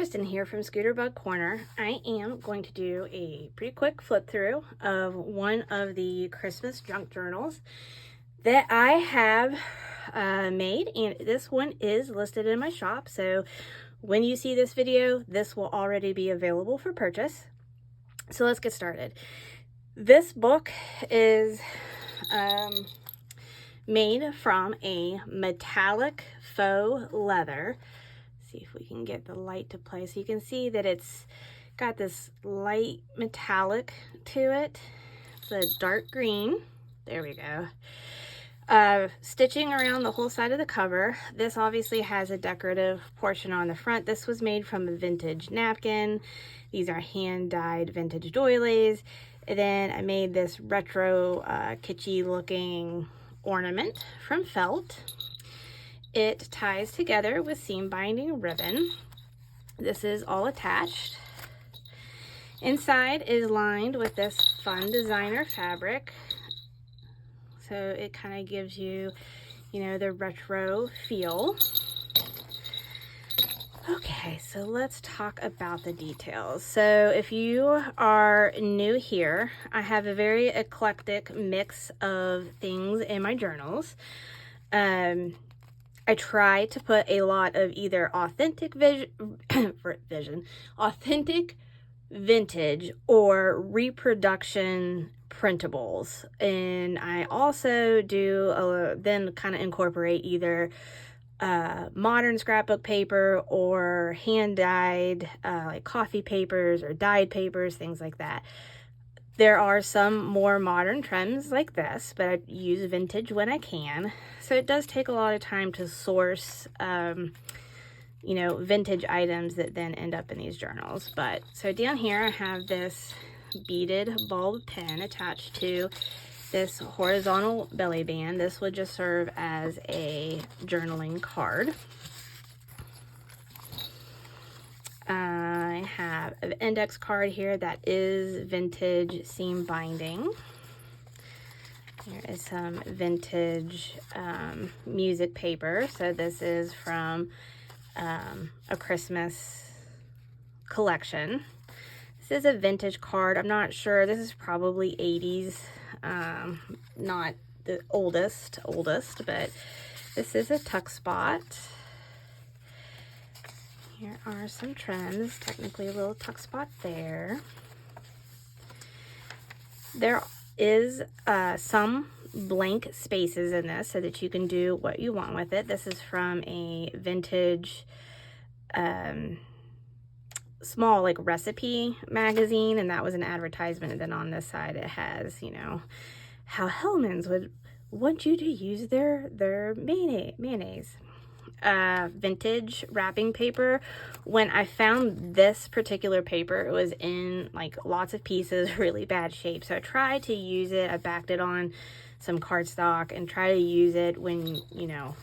Kristen here from Scooterbug Corner. I am going to do a pretty quick flip through of one of the Christmas junk journals that I have made, and this one is listed in my shop, so when you see this video this will already be available for purchase. So let's get started. This book is made from a metallic faux leather. See if we can get the light to play so you can see that it's got this light metallic to it. It's a dark green. There we go. Stitching around the whole side of the cover. This obviously has a decorative portion on the front. This was made from a vintage napkin. These are hand-dyed vintage doilies. And then I made this retro kitschy looking ornament from felt. It ties together with seam binding ribbon. This is all attached. Inside is lined with this fun designer fabric. So it kind of gives you, the retro feel. Okay, so let's talk about the details. So if you are new here, I have a very eclectic mix of things in my journals. I try to put a lot of either authentic authentic vintage or reproduction printables, and I also do then kind of incorporate either modern scrapbook paper or hand dyed like coffee papers or dyed papers, things like that. There are some more modern trends like this, but I use vintage when I can. So it does take a lot of time to source, vintage items that then end up in these journals. But so down here I have this beaded bulb pin attached to this horizontal belly band. This would just serve as a journaling card. I have an index card here that is vintage seam binding. There is some vintage music paper. So this is from a Christmas collection. This is a vintage card. I'm not sure. This is probably 80s. Not the oldest, but this is a tuck spot. Here are some trims, technically a little tuck spot there. There is some blank spaces in this so that you can do what you want with it. This is from a vintage small like recipe magazine, and that was an advertisement. And then on this side it has, how Hellmann's would want you to use their mayonnaise. Vintage wrapping paper. When I found this particular paper, it was in like lots of pieces, really bad shape, so I tried to use it. I backed it on some cardstock and try to use it when in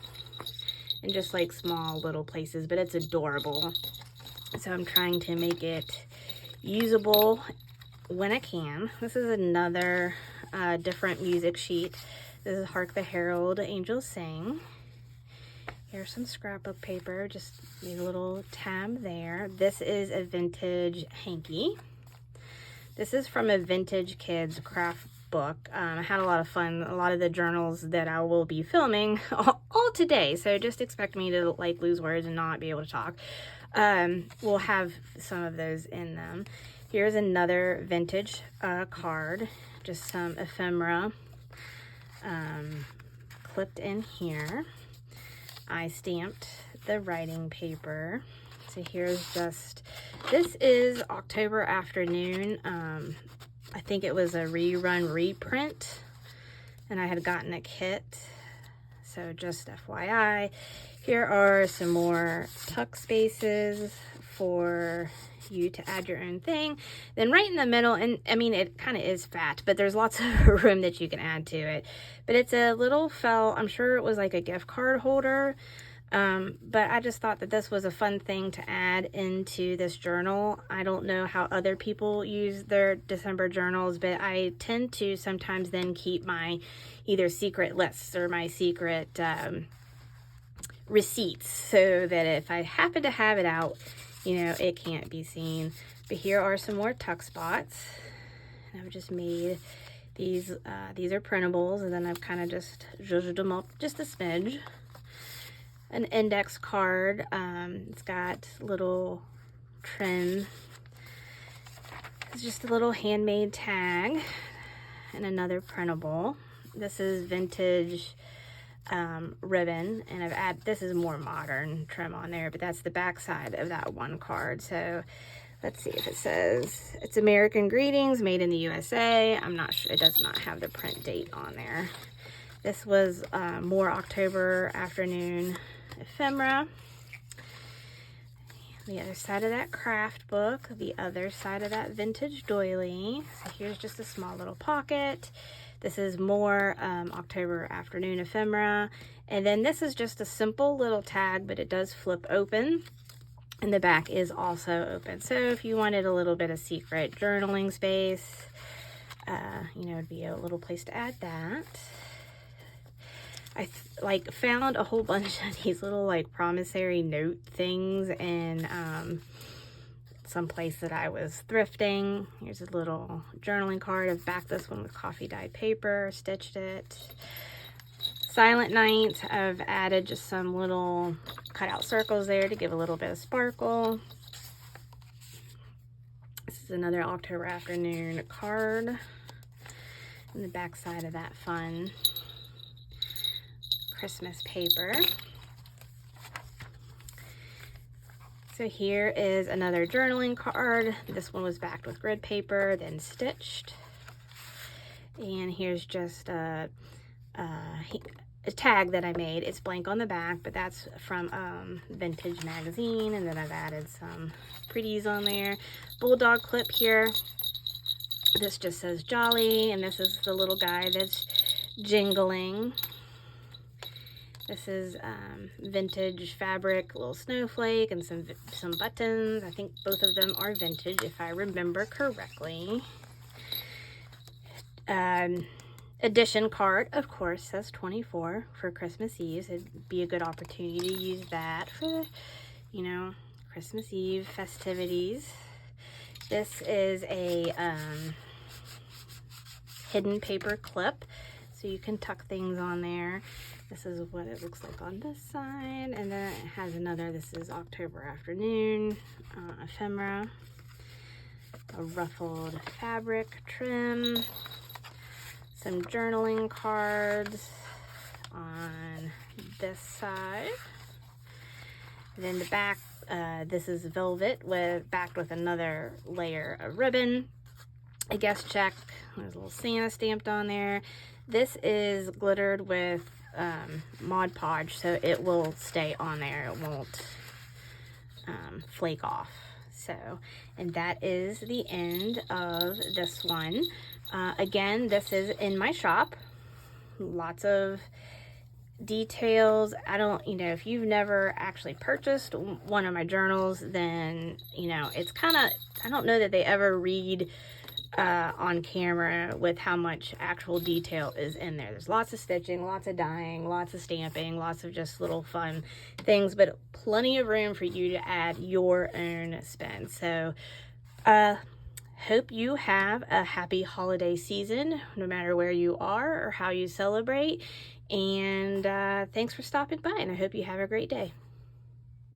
just like small little places, but it's adorable, so I'm trying to make it usable when I can. This is another different music sheet. This is Hark the Herald Angels Sing. Here's some scrapbook paper, just made a little tab there. This is a vintage hanky. This is from a vintage kids craft book. I had a lot of fun. A lot of the journals that I will be filming all today, so just expect me to like lose words and not be able to talk. We'll have some of those in them. Here's another vintage card, just some ephemera clipped in here. I stamped the writing paper. So here's this is October Afternoon. I think it was a reprint, and I had gotten a kit, so just FYI. Here are some more tuck spaces for you to add your own thing. Then right in the middle, and I mean it kind of is fat, but there's lots of room that you can add to it. But it's a little felt, I'm sure it was like a gift card holder, but I just thought that this was a fun thing to add into this journal. I don't know how other people use their December journals, but I tend to sometimes then keep my either secret lists or my secret receipts, so that if I happen to have it out you know, it can't be seen. But here are some more tuck spots. I've just made these are printables, and then I've kind of just zhuzhed them up just a smidge. An index card. It's got little trim. It's just a little handmade tag, and another printable. This is vintage ribbon, and I've added, this is more modern trim on there, but that's the back side of that one card. So let's see if it says, it's American Greetings, made in the USA. I'm not sure, it does not have the print date on there. This was more October afternoon ephemera. The other side of that craft book, the other side of that vintage doily. So here's just a small little pocket. This is more October afternoon ephemera. And then this is just a simple little tag, but it does flip open. And the back is also open. So if you wanted a little bit of secret journaling space, you know, it'd be a little place to add that. I found a whole bunch of these little like promissory note things in some place that I was thrifting. Here's a little journaling card. I've backed this one with coffee dyed paper, stitched it. Silent Night, I've added just some little cutout circles there to give a little bit of sparkle. This is another October afternoon card. And the back side of that fun Christmas paper. So here is another journaling card. This one was backed with grid paper, then stitched. And here's just a tag that I made. It's blank on the back, but that's from Vintage Magazine. And then I've added some pretties on there. Bulldog clip here. This just says Jolly, and this is the little guy that's jingling. This is vintage fabric, little snowflake, and some buttons. I think both of them are vintage, if I remember correctly. Edition card, of course, says 24 for Christmas Eve. So it'd be a good opportunity to use that for, you know, Christmas Eve festivities. This is a hidden paper clip, so you can tuck things on there. This is what it looks like on this side, and then it has another, this is October afternoon ephemera, a ruffled fabric trim, some journaling cards on this side. And then the back, this is velvet backed with another layer of ribbon, a guest check. There's a little Santa stamped on there. This is glittered with Mod Podge, so it will stay on there. It won't flake off. So, and that is the end of this one. Again, this is in my shop. Lots of details. I don't, you know, if you've never actually purchased one of my journals, then, you know, it's kind of, I don't know that they ever read on camera with how much actual detail is in there. There's lots of stitching, lots of dyeing, lots of stamping, lots of just little fun things, but plenty of room for you to add your own spin. So hope you have a happy holiday season, no matter where you are or how you celebrate. And thanks for stopping by, and I hope you have a great day.